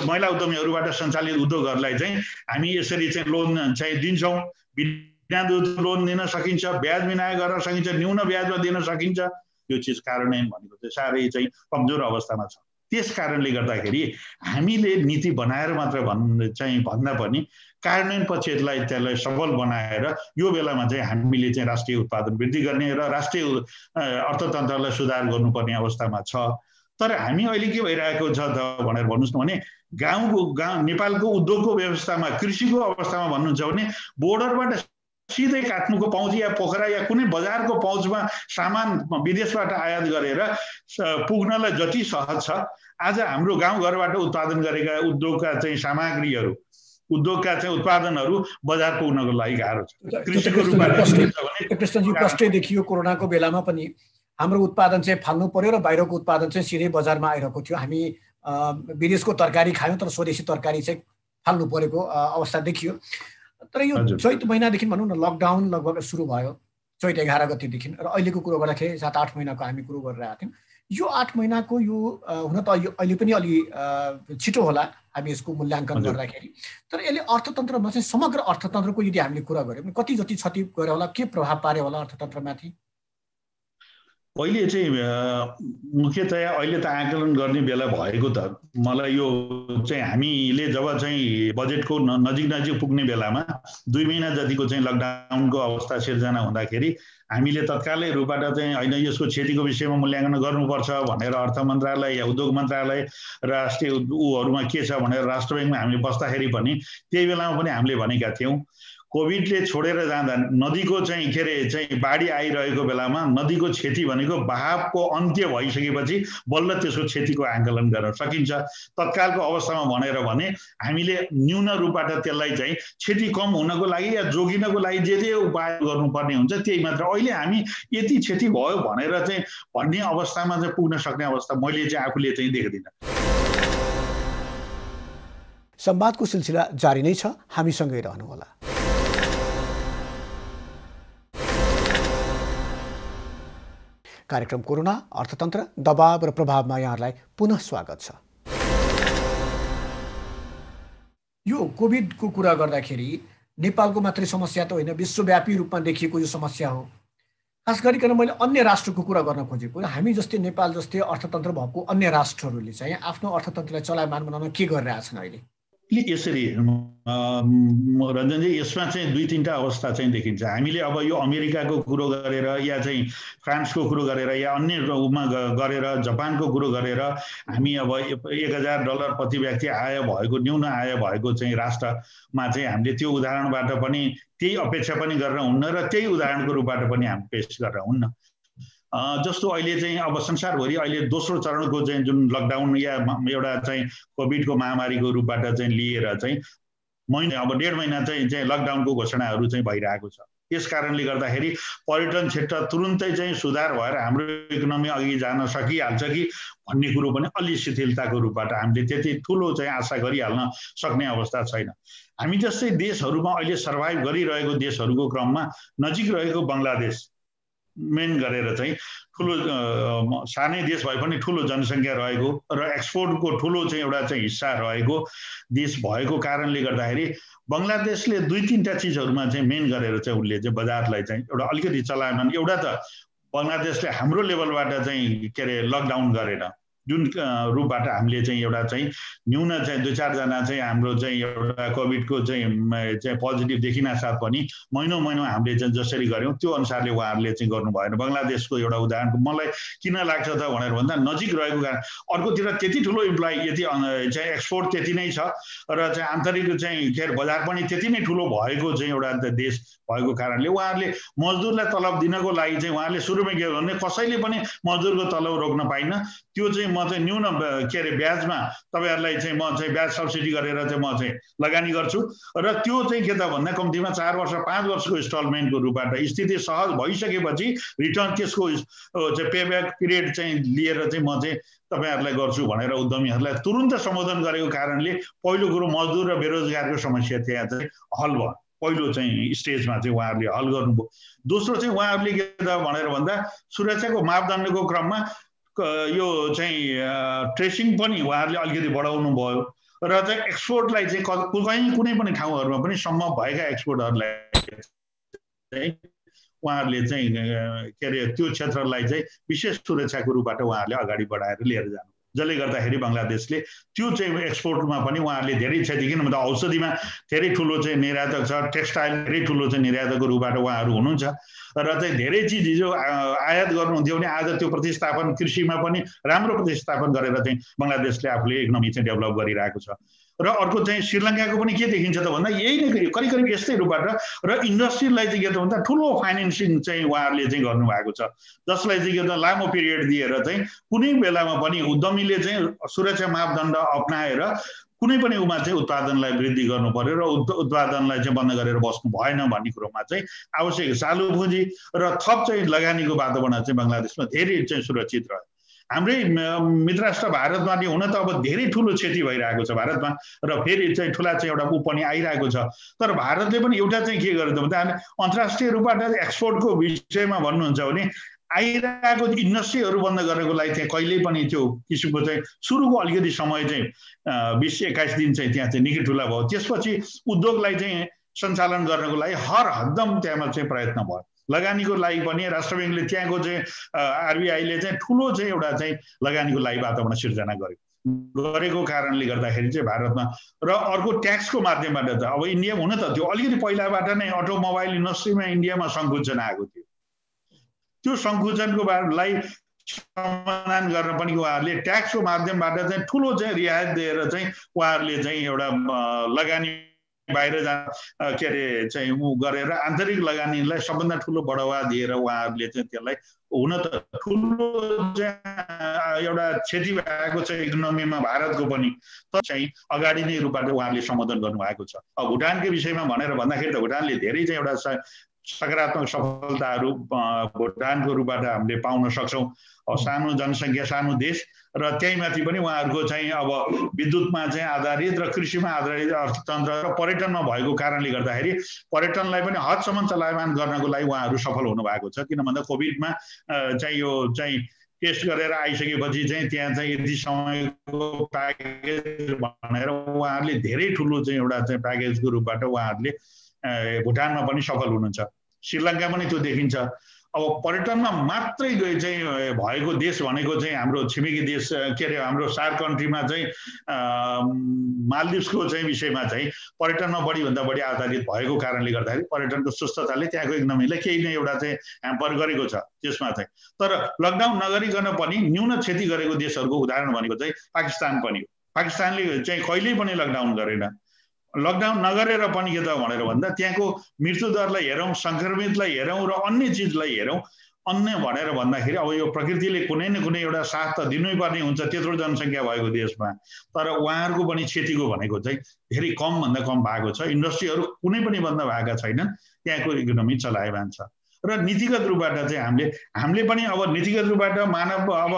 महिला उद्यमीहरूबाट सञ्चालित उद्योगहरूलाई चाहिँ हामी यसरी चाहिँ लोन चाहिँ दिन्छौँ, बिना लोन दिन सकिन्छ, ब्याज विनायक गर्न सकिन्छ, न्यून ब्याजमा दिन सकिन्छ। यो चिज कार्यान्वयन भनेको चाहिँ साह्रै चाहिँ कमजोर अवस्थामा छ। त्यस कारणले गर्दाखेरि हामीले नीति बनाएर मात्र भन्दा पनि कार्यान्वयन पछि त्यसलाई सबल बनाएर यो बेलामा चाहिँ हामीले चाहिँ राष्ट्रिय उत्पादन वृद्धि गर्ने र राष्ट्रिय अर्थतन्त्रलाई सुधार गर्नुपर्ने अवस्थामा छ। तर हामी अहिले के भइरहेको छ त भनेर भन्नुहोस् न भने गाउँ नेपालको उद्योगको व्यवस्थामा, कृषिको अवस्थामा भन्नुहुन्छ भने बोर्डरबाट सिधै काट्नुको पहुँच या पोखरा या कुनै बजारको पहुँचमा सामान विदेशबाट आयात गरेर पुग्नलाई जति सहज छ, आज हाम्रो गाउँघरबाट उत्पादन गरेका उद्योगका चाहिँ सामग्रीहरू, उद्योगका चाहिँ उत्पादनहरू बजार पुग्नको लागि गाह्रो छ। कृषिको रूपमा प्रष्टै देखियो कोरोनाको बेलामा पनि हाम्रो उत्पादन चाहिँ फाल्नु पर्यो र बाहिरको उत्पादन चाहिँ सिधै बजारमा आइरहेको थियो। हामी विदेशको तरकारी खायौँ तर स्वदेशी तरकारी चाहिँ फाल्नु परेको अवस्था देखियो। तर यो चैत महिनादेखि भनौँ न लकडाउन लगभग सुरु भयो, चैत 11 गतेदेखि, र अहिलेको कुरो गर्दाखेरि 7-8 महिनाको हामी कुरो गरिरहेका थियौँ। यो 8 महिनाको यो हुन त अहिले पनि अलि छिटो होला हामी यसको मूल्याङ्कन गर्दाखेरि, तर यसले अर्थतन्त्रमा चाहिँ समग्र अर्थतन्त्रको यदि हामीले कुरा गऱ्यौँ भने कति जति क्षति गर्यो होला, के प्रभाव पार्यो होला अर्थतन्त्रमाथि? अहिले चाहिँ मुख्यतया अहिले त आकलन गर्ने बेला भएको त मलाई यो चाहिँ हामीले जब चाहिँ बजेटको नजिक पुग्ने बेलामा 2 महिना जतिको चाहिँ लकडाउनको अवस्था सिर्जना हुँदाखेरि हामीले तत्कालै रूपबाट चाहिँ होइन यसको क्षतिको विषयमा मूल्याङ्कन गर्नुपर्छ भनेर अर्थ मन्त्रालय या उद्योग मन्त्रालय राष्ट्रिय ऊहरूमा के छ भनेर राष्ट्र ब्याङ्कमा हामीले बस्दाखेरि पनि त्यही बेलामा पनि हामीले भनेका थियौँ कोभिडले छोडेर जाँदा नदीको चाहिँ के अरे चाहिँ बाढी आइरहेको बेलामा नदीको क्षति भनेको बहावको अन्त्य भइसकेपछि बल्ल त्यसको क्षतिको आकलन गर्न सकिन्छ। तत्कालको अवस्थामा भनेर भने हामीले न्यून रूपबाट त्यसलाई चाहिँ क्षति कम हुनको लागि या जोगिनको लागि जे उपाय गर्नुपर्ने हुन्छ त्यही मात्र। अहिले हामी यति क्षति भयो भनेर चाहिँ भन्ने अवस्थामा चाहिँ पुग्न सक्ने अवस्था मैले चाहिँ आफूले चाहिँ देख्दिनँ। संवादको सिलसिला जारी नै छ, हामीसँगै रहनुहोला। कार्यक्रम कोरोना अर्थतन्त्र दबाव र प्रभावमा यहाँहरूलाई पुनः स्वागत छ। यो कोभिडको कुरा गर्दाखेरि नेपालको मात्रै समस्या त होइन, विश्वव्यापी रूपमा देखिएको यो समस्या हो। खास गरिकन मैले अन्य राष्ट्रको कुरा गर्न खोजेको, हामी जस्तै नेपाल जस्तै अर्थतन्त्र भएको अन्य राष्ट्रहरूले चाहिँ आफ्नो अर्थतन्त्रलाई चलायमान बनाउन के गरिरहेछन् अहिले? यसरी रञ्जनजी यसमा चाहिँ दुई तीनटा अवस्था चाहिँ देखिन्छ। हामीले अब यो अमेरिकाको कुरो गरेर या चाहिँ फ्रान्सको कुरो गरेर या अन्यमा गरेर जापानको कुरो गरेर हामी अब $1000 प्रति व्यक्ति आय भएको न्यून आय भएको चाहिँ राष्ट्रमा चाहिँ हामीले त्यो उदाहरणबाट पनि त्यही अपेक्षा पनि गरेर हुन्न र त्यही उदाहरणको रूपबाट पनि हामी पेश गरेर हुन्न। जस्तो अहिले चाहिँ अब संसारभरि अहिले दोस्रो चरणको चाहिँ जुन लकडाउन या एउटा चाहिँ कोभिडको महामारीको रूपबाट चाहिँ लिएर चाहिँ अब 1.5 महिना चाहिँ लकडाउनको घोषणाहरू चाहिँ भइरहेको छ। यस कारणले गर्दाखेरि पर्यटन क्षेत्र तुरुन्तै चाहिँ सुधार भएर हाम्रो इकोनोमी अघि जान सकिहाल्छ कि भन्ने कुरो पनि अलि शिथिलताको रूपबाट हामीले त्यति ठुलो चाहिँ आशा गरिहाल्न सक्ने अवस्था छैन। हामी जस्तै देशहरूमा अहिले सर्भाइभ गरिरहेको देशहरूको क्रममा नजिक रहेको बङ्गलादेश मेन गरेर चाहिँ ठुलो सानै देश भए पनि ठुलो जनसङ्ख्या रहेको र एक्सपोर्टको ठुलो चाहिँ एउटा चाहिँ हिस्सा रहेको देश भएको कारणले गर्दाखेरि बङ्गलादेशले दुई तीनटा चिजहरूमा चाहिँ मेन गरेर चाहिँ उसले चाहिँ बजारलाई चाहिँ एउटा अलिकति चलाएनन्। एउटा त बङ्गलादेशले हाम्रो लेभलबाट चाहिँ के अरे लकडाउन गरेन, जुन रूपबाट हामीले चाहिँ एउटा चाहिँ न्यून चाहिँ 2-4 जना चाहिँ हाम्रो चाहिँ एउटा कोभिडको चाहिँ पोजिटिभ देखिन साथ पनि महिनौँ हामीले चाहिँ जसरी गर्यौँ त्यो अनुसारले उहाँहरूले चाहिँ गर्नु भएन। बङ्गलादेशको एउटा उदाहरणको मलाई किन लाग्छ त भनेर भन्दा नजिक रहेको कारण अर्कोतिर त्यति ठुलो इम्प्लोइ यति चाहिँ एक्सपोर्ट त्यति नै छ र चाहिँ आन्तरिक चाहिँ के अरे बजार पनि त्यति नै ठुलो भएको चाहिँ एउटा देश भएको कारणले उहाँहरूले मजदुरलाई तलब दिनको लागि चाहिँ उहाँहरूले सुरुमै के भन्ने कसैले पनि मजदुरको तलब रोक्न पाइन। त्यो चाहिँ म चाहिँ न्यून के अरे ब्याजमा तपाईँहरूलाई चाहिँ म चाहिँ ब्याज सब्सिडी गरेर चाहिँ म चाहिँ लगानी गर्छु र त्यो चाहिँ के त भन्दा कम्तीमा 4 वर्ष 5 वर्षको इन्स्टलमेन्टको रूपबाट स्थिति सहज भइसकेपछि रिटर्न त्यसको चाहिँ पेब्याक पिरियड चाहिँ लिएर चाहिँ म चाहिँ तपाईँहरूलाई गर्छु भनेर उद्यमीहरूलाई तुरुन्त सम्बोधन गरेको कारणले पहिलो कुरो मजदुर र बेरोजगारको समस्या त्यहाँ चाहिँ हल भयो। पहिलो चाहिँ स्टेजमा चाहिँ उहाँहरूले हल गर्नुभयो। दोस्रो चाहिँ उहाँहरूले के त भनेर भन्दा सुरक्षाको मापदण्डको क्रममा यो चाहिँ ट्रेसिङ पनि उहाँहरूले अलिकति बढाउनु भयो र चाहिँ एक्सपोर्टलाई चाहिँ कुनै पनि ठाउँहरूमा पनि सम्भव भएका एक्सपोर्टहरूलाई चाहिँ उहाँहरूले चाहिँ के अरे त्यो क्षेत्रलाई चाहिँ विशेष सुरक्षाको रूपबाट उहाँहरूले अगाडि बढाएर लिएर जानु, जसले गर्दाखेरि बङ्गलादेशले त्यो चाहिँ एक्सपोर्टमा पनि उहाँहरूले धेरै क्षति, किन भन्दा औषधिमा धेरै ठुलो चाहिँ निर्यातक छ, टेक्सटाइल धेरै ठुलो चाहिँ निर्यातकको रूपबाट उहाँहरू हुनुहुन्छ र चाहिँ धेरै चिज हिजो आयात गर्नुहुन्थ्यो भने आज त्यो प्रतिस्थापन कृषिमा पनि राम्रो प्रतिस्थापन गरेर चाहिँ बङ्गलादेशले आफूले इकोनोमी चाहिँ डेभलप गरिरहेको छ। र अर्को चाहिँ श्रीलङ्काको पनि के देखिन्छ त भन्दा यही नै करिब यस्तै रूपबाट र इन्डस्ट्रीलाई चाहिँ के त भन्दा ठुलो फाइनेन्सिङ चाहिँ उहाँहरूले चाहिँ गर्नुभएको छ, जसलाई चाहिँ के त लामो पिरियड दिएर चाहिँ कुनै बेलामा पनि उद्यमीले चाहिँ सुरक्षा मापदण्ड अपनाएर कुनै पनि उमा चाहिँ उत्पादनलाई वृद्धि गर्नु पर्यो र उत्पादनलाई चाहिँ बन्द गरेर बस्नु भएन भन्ने कुरोमा चाहिँ आवश्यक चालु पुँजी र थप चाहिँ लगानीको वातावरण चाहिँ बङ्गलादेशमा धेरै चाहिँ सुरक्षित रह्यो। हाम्रै मित्र राष्ट्र भारतमा हुन त अब धेरै ठुलो क्षति भइरहेको छ भारतमा र फेरि चाहिँ ठुला चाहिँ एउटा ऊ पनि आइरहेको छ। तर भारतले पनि एउटा चाहिँ के गर्छ भन्दा अन्तर्राष्ट्रिय रूपबाट एक्सपोर्टको विषयमा भन्नुहुन्छ भने आइरहेको इन्डस्ट्रीहरू बन्द गरेको लागि चाहिँ कहिल्यै पनि त्यो किसिमको चाहिँ सुरुको अलिकति समय चाहिँ 20-21 दिन चाहिँ त्यहाँ चाहिँ निकै ठुला भयो। त्यसपछि उद्योगलाई चाहिँ सञ्चालन गर्नको लागि हर हदम त्यहाँमा चाहिँ प्रयत्न भयो। लगानीको लागि पनि राष्ट्र ब्याङ्कले त्यहाँको चाहिँ आरबिआईले चाहिँ ठुलो चाहिँ एउटा चाहिँ लगानीको लागि वातावरण सिर्जना गरेको कारणले गर्दाखेरि चाहिँ भारतमा र अर्को ट्याक्सको माध्यमबाट त अब इन्डिया हुन त त्यो अलिकति पहिलाबाट नै अटोमोबाइल इन्डस्ट्रीमा इन्डियामा सङ्कुचन आएको थियो। त्यो सङ्कुचनको लाई समाधान गर्न पनि उहाँहरूले ट्याक्सको माध्यमबाट चाहिँ ठुलो चाहिँ रियायत दिएर चाहिँ उहाँहरूले चाहिँ एउटा लगानी बाहिर के अरे चाहिँ गरेर आन्तरिक लगानीलाई सबभन्दा ठुलो बढावा दिएर उहाँहरूले चाहिँ त्यसलाई हुन त ठुलो चाहिँ एउटा क्षति भएको छ इकोनोमीमा भारतको पनि, तर चाहिँ अगाडि नै रूपबाट उहाँहरूले सम्बोधन गर्नुभएको छ। अब भुटानको विषयमा भनेर भन्दाखेरि त भुटानले धेरै चाहिँ एउटा सकारात्मक सफलताहरू भुटानको रूपबाट हामीले पाउन सक्छौँ। सानो जनसङ्ख्या, सानो देश र त्यहीमाथि पनि उहाँहरूको चाहिँ अब विद्युतमा चाहिँ आधारित र कृषिमा आधारित अर्थतन्त्र र पर्यटनमा भएको कारणले गर्दाखेरि पर्यटनलाई पनि हदसम्म चलायमान गर्नको लागि उहाँहरू सफल हुनुभएको छ। किन भन्दा कोभिडमा चाहिँ यो चाहिँ टेस्ट गरेर आइसकेपछि चाहिँ त्यहाँ चाहिँ यति समयको प्याकेज भनेर उहाँहरूले धेरै ठुलो चाहिँ एउटा चाहिँ प्याकेजको रूपबाट उहाँहरूले भुटानमा पनि सफल हुनुहुन्छ। श्रीलङ्का पनि त्यो देखिन्छ अब पर्यटनमा मात्रै चाहिँ भएको देश भनेको चाहिँ हाम्रो छिमेकी देश के अरे हाम्रो सार्क कन्ट्रीमा चाहिँ मालदिभ्सको चाहिँ विषयमा चाहिँ पर्यटनमा बढीभन्दा बढी आधारित भएको कारणले गर्दाखेरि पर्यटनको सुस्तताले त्यहाँको इकोनोमीलाई केही न एउटा चाहिँ ह्याम्पर गरेको छ त्यसमा चाहिँ। तर लकडाउन नगरिकन पनि न्यून क्षति गरेको देशहरूको उदाहरण भनेको चाहिँ पाकिस्तान पनि हो। पाकिस्तानले चाहिँ कहिल्यै पनि लकडाउन गरेन। लकडाउन नगरेर पनि के त भनेर भन्दा त्यहाँको मृत्युदरलाई हेरौँ, सङ्क्रमितलाई हेरौँ र अन्य चिजलाई हेरौँ, अन्य भनेर भन्दाखेरि अब यो प्रकृतिले कुनै न कुनै एउटा साथ त दिनै पर्ने हुन्छ त्यत्रो जनसङ्ख्या भएको देशमा। तर उहाँहरूको पनि क्षतिको भनेको चाहिँ धेरै कमभन्दा कम भएको छ। इन्डस्ट्रीहरू कुनै पनि बन्द भएका छैनन्, त्यहाँको इकोनोमी चलायमान छ। र नीतिगत रूपबाट चाहिँ हामीले पनि अब नीतिगत रूपबाट मानव अब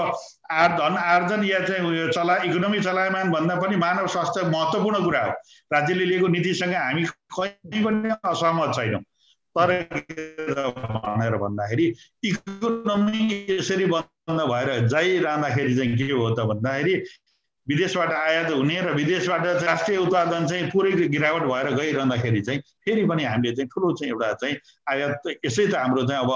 धन आर्जन या चाहिँ इकोनोमी चलायमान भन्दा पनि मानव स्वास्थ्य महत्त्वपूर्ण कुरा हो। राज्यले लिएको नीतिसँग हामी कहीँ पनि असहमत छैनौँ। तर भनेर भन्दाखेरि इकोनोमी यसरी बन्द भएर जाइरहँदाखेरि चाहिँ के हो त भन्दाखेरि विदेशबाट आयात हुने र विदेशबाट राष्ट्रिय उत्पादन चाहिँ पुरै गिरावट भएर गइरहँदाखेरि चाहिँ फेरि पनि हामीले चाहिँ ठुलो चाहिँ एउटा चाहिँ आयात यसै त हाम्रो चाहिँ अब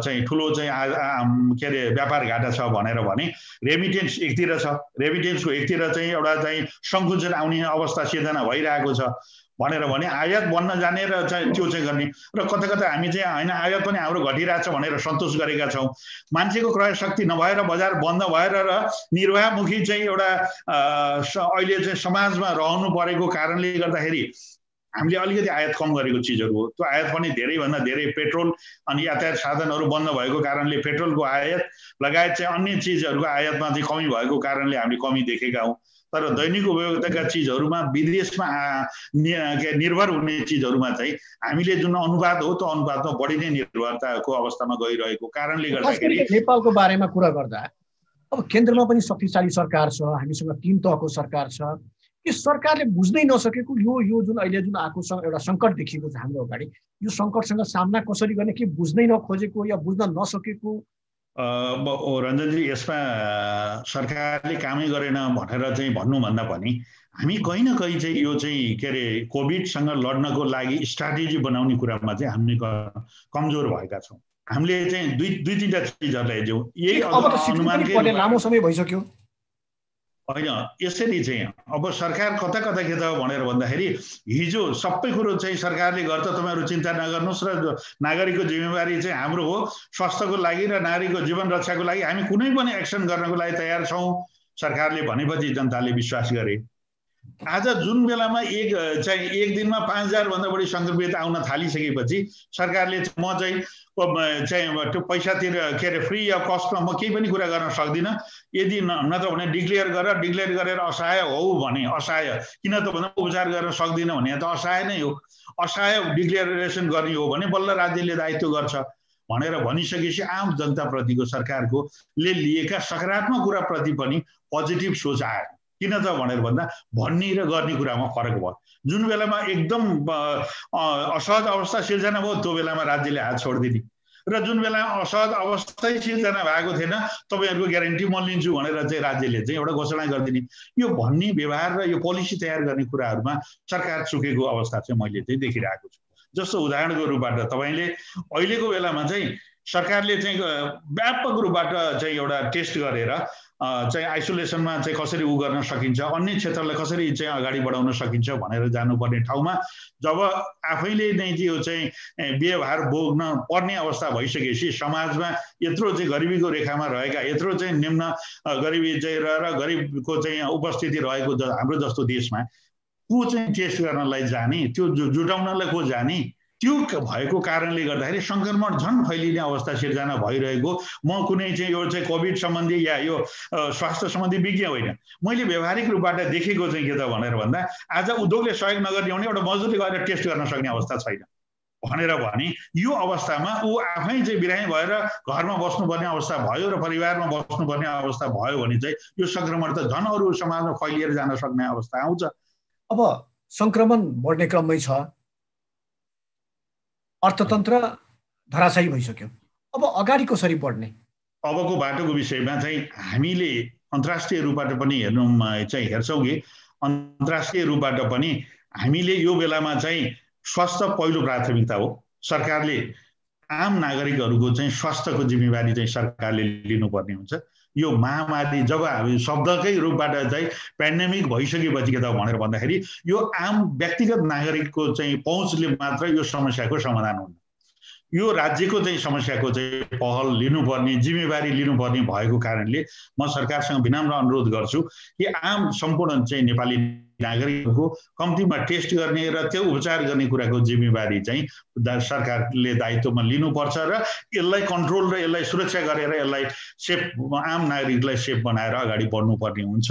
चाहिँ ठुलो चाहिँ के अरे व्यापार घाटा छ भनेर भने रेमिटेन्स एकतिर छ, रेमिटेन्सको एकतिर चाहिँ एउटा चाहिँ सङ्कुचन आउने अवस्था सिर्जना भइरहेको छ भनेर भने आयात बन्न जाने र चाहिँ त्यो चाहिँ गर्ने र कता कता हामी चाहिँ होइन आयात पनि हाम्रो घटिरहेछ भनेर सन्तोष गरेका छौँ। मान्छेको क्रय शक्ति नभएर बजार बन्द भएर र निर्वाहमुखी चाहिँ एउटा अहिले चाहिँ समाजमा रहनु परेको कारणले गर्दाखेरि हामीले अलिकति आयात कम गरेको चिजहरू हो। त्यो आयात पनि धेरैभन्दा धेरै पेट्रोल अनि यातायात साधनहरू बन्द भएको कारणले पेट्रोलको आयात लगायत चाहिँ अन्य चिजहरूको आयातमा चाहिँ कमी भएको कारणले हामीले कमी देखेका हौँ। तर दैनिक उपयोगिताका चिजहरूमा विदेशमा निर्भर हुने चिजहरूमा चाहिँ हामीले जुन अनुपात हो त्यो अनुपातमा बढी नै निर्भरताको अवस्थामा गइरहेको कारणले गर्दाखेरि नेपालको बारेमा कुरा गर्दा अब केन्द्रमा पनि शक्तिशाली सरकार छ, हामीसँग 3 तहको सरकार छ। यो सरकारले बुझ्नै नसकेको यो जुन अहिले जुन आएको एउटा सङ्कट देखिएको छ हाम्रो अगाडि, यो सङ्कटसँग सामना कसरी गर्ने के बुझ्नै नखोजेको या बुझ्न नसकेको? रञ्जनजी, यसमा सरकारले कामै गरेन भनेर चाहिँ भन्नुभन्दा पनि हामी कहीँ न कहीँ चाहिँ यो चाहिँ के अरे कोभिडसँग लड्नको लागि स्ट्राटेजी बनाउने कुरामा चाहिँ हामी कमजोर भएका छौँ। हामीले चाहिँ दुई तीनटा चिजहरूलाई हेर्छौँ। यही अनुमानकै लामो समय भइसक्यो होइन। यसरी चाहिँ अब सरकार कता कता के त भनेर भन्दाखेरि हिजो सबै कुरो चाहिँ सरकारले गर्छ, तपाईँहरू चिन्ता नगर्नुहोस् र नागरिकको जिम्मेवारी चाहिँ हाम्रो हो, स्वास्थ्यको लागि र नागरिकको जीवन रक्षाको लागि हामी कुनै पनि एक्सन गर्नको लागि तयार छौँ सरकारले भनेपछि जनताले विश्वास गरे। आज जुन बेलामा एक दिनमा 5000 भन्दा बढी सङ्क्रमित आउन थालिसकेपछि सरकारले म चाहिँ त्यो पैसातिर के अरे फ्री अफ कस्टमा म केही पनि कुरा गर्न सक्दिनँ, यदि नत्र भने डिक्लेयर गरेर असहाय हो भने असहाय, किन त भन्दा उपचार गर्न सक्दिनँ भने त असहाय नै हो, असहाय डिक्लेरेसन गर्ने हो भने बल्ल राज्यले दायित्व गर्छ भनेर भनिसकेपछि आम जनताप्रतिको सरकारको ले लिएका सकारात्मक कुराप्रति पनि पोजिटिभ सोच आयो। किन त भनेर भन्दा भन्ने र गर्ने कुरामा फरक भयो। जुन बेलामा एकदम असहज अवस्था सिर्जना भयो त्यो बेलामा राज्यले हात छोडिदिने र जुन बेला असहज अवस्था सिर्जना भएको थिएन तपाईँहरूको ग्यारेन्टी म लिन्छु भनेर चाहिँ राज्यले चाहिँ एउटा घोषणा गरिदिने। यो भन्ने व्यवहार र यो पोलिसी तयार गर्ने कुराहरूमा सरकार चुकेको अवस्था चाहिँ मैले चाहिँ देखिरहेको छु। जस्तो उदाहरणको रूपबाट तपाईँले अहिलेको बेलामा चाहिँ सरकारले चाहिँ व्यापक रूपबाट चाहिँ एउटा टेस्ट गरेर चाहिँ आइसोलेसनमा चाहिँ कसरी गर्न सकिन्छ, अन्य क्षेत्रलाई कसरी चाहिँ अगाडि बढाउन सकिन्छ भनेर जानुपर्ने ठाउँमा जब आफैले नै यो चाहिँ व्यवहार भोग्न पर्ने अवस्था भइसकेपछि समाजमा यत्रो चाहिँ गरिबीको रेखामा रहेका, यत्रो चाहिँ निम्न गरिबी चाहिँ र गरिबको चाहिँ उपस्थिति रहेको हाम्रो जस्तो देशमा को चाहिँ टेस्ट गर्नलाई जाने, त्यो जुटाउनलाई को जाने, त्यो भएको कारणले गर्दाखेरि सङ्क्रमण झन् फैलिने अवस्था सिर्जना भइरहेको। म कुनै चाहिँ यो चाहिँ कोभिड सम्बन्धी या यो स्वास्थ्य सम्बन्धी विज्ञ होइन, मैले व्यावहारिक रूपबाट देखेको चाहिँ के त भनेर भन्दा आज उद्योगले सहयोग नगर्ने भने एउटा मजदुरले गएर टेस्ट गर्न सक्ने अवस्था छैन भनेर भने यो अवस्थामा ऊ आफै चाहिँ बिरामी भएर घरमा बस्नुपर्ने अवस्था भयो र परिवारमा बस्नुपर्ने अवस्था भयो भने चाहिँ यो सङ्क्रमण त झन् अरू समाजमा फैलिएर जान सक्ने अवस्था आउँछ। अब सङ्क्रमण बढ्ने क्रममै छ, अर्थतन्त्र धराशायी भइसक्यो, अब अगाडि कसरी बढ्ने? अबको बाटोको विषयमा चाहिँ हामीले अन्तर्राष्ट्रिय रूपबाट पनि हेर्छौँ कि अन्तर्राष्ट्रिय रूपबाट पनि हामीले यो बेलामा चाहिँ स्वास्थ्य पहिलो प्राथमिकता हो। सरकारले आम नागरिकहरूको चाहिँ स्वास्थ्यको जिम्मेवारी चाहिँ सरकारले लिनुपर्ने हुन्छ। यो महामारी जब हामी शब्दकै रूपबाट चाहिँ पेन्डेमिक भइसकेपछि के त भनेर भन्दाखेरि यो आम व्यक्तिगत नागरिकको चाहिँ पहुँचले मात्र यो समस्याको समाधान हुन्न। यो राज्यको चाहिँ समस्याको चाहिँ पहल लिनुपर्ने जिम्मेवारी लिनुपर्ने भएको कारणले म सरकारसँग विनम्र अनुरोध गर्छु कि आम सम्पूर्ण चाहिँ नेपाली नागरिकको कम्तीमा टेस्ट गर्ने र त्यो उपचार गर्ने कुराको जिम्मेवारी चाहिँ सरकारले दायित्वमा लिनुपर्छ र यसलाई कन्ट्रोल र यसलाई सुरक्षा गरेर यसलाई सेफ आम नागरिकलाई सेफ बनाएर अगाडि बढ्नुपर्ने हुन्छ।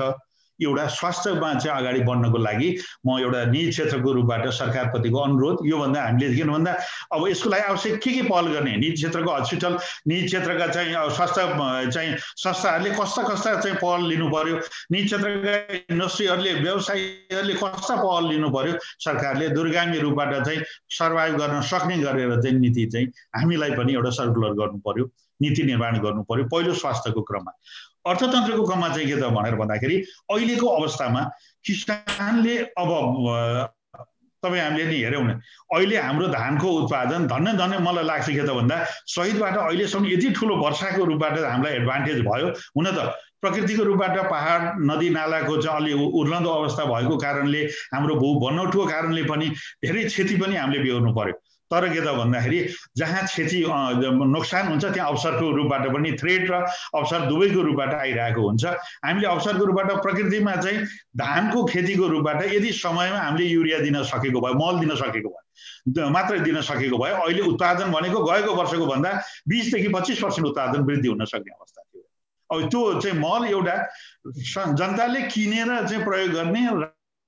एउटा स्वास्थ्यमा चाहिँ अगाडि बढ्नको लागि म एउटा निजी क्षेत्रको रूपबाट सरकारप्रतिको अनुरोध योभन्दा हामीले किन भन्दा अब यसको लागि आवश्यक के पहल गर्ने निजी क्षेत्रको हस्पिटल निजी क्षेत्रका चाहिँ स्वास्थ्य चाहिँ संस्थाहरूले कस्ता चाहिँ पहल लिनु पर्यो, निजी क्षेत्रका इन्डस्ट्रीहरूले व्यवसायीहरूले कस्ता पहल लिनु पर्यो, सरकारले दूरगामी रूपबाट चाहिँ सर्भाइभ गर्न सक्ने गरेर चाहिँ नीति चाहिँ हामीलाई पनि एउटा सर्कुलर गर्नु पर्यो, नीति निर्माण गर्नु पर्यो पहिलो स्वास्थ्यको क्रममा। अर्थतन्त्रको क्रममा चाहिँ के त भनेर भन्दाखेरि अहिलेको अवस्थामा किसानले अब तपाईँ हामीले नि हेऱ्यौँ न अहिले हाम्रो धानको उत्पादन धन्य मलाई लाग्छ के त भन्दा सहितबाट अहिलेसम्म यति ठुलो वर्षाको रूपबाट हामीलाई एडभान्टेज भयो। हुन त प्रकृतिको रूपबाट पहाड नदी नालाको चाहिँ अलि उर्लदो अवस्था भएको कारणले हाम्रो भू बनौटको कारणले पनि धेरै क्षति पनि हामीले बेहोर्नु पर्यो। तर के त भन्दाखेरि जहाँ क्षति नोक्सान हुन्छ त्यहाँ अवसरको रूपबाट पनि थ्रेट र अवसर दुवैको रूपबाट आइरहेको हुन्छ। हामीले अवसरको रूपबाट प्रकृतिमा चाहिँ धानको खेतीको रूपबाट यदि समयमा हामीले युरिया दिन सकेको भए मल दिन सकेको भए मात्रै दिन सकेको भए अहिले उत्पादन भनेको गएको वर्षको भन्दा 20 देखि 25% उत्पादन वृद्धि हुन सक्ने अवस्था थियो। अब त्यो चाहिँ मल एउटा जनताले किनेर चाहिँ प्रयोग गर्ने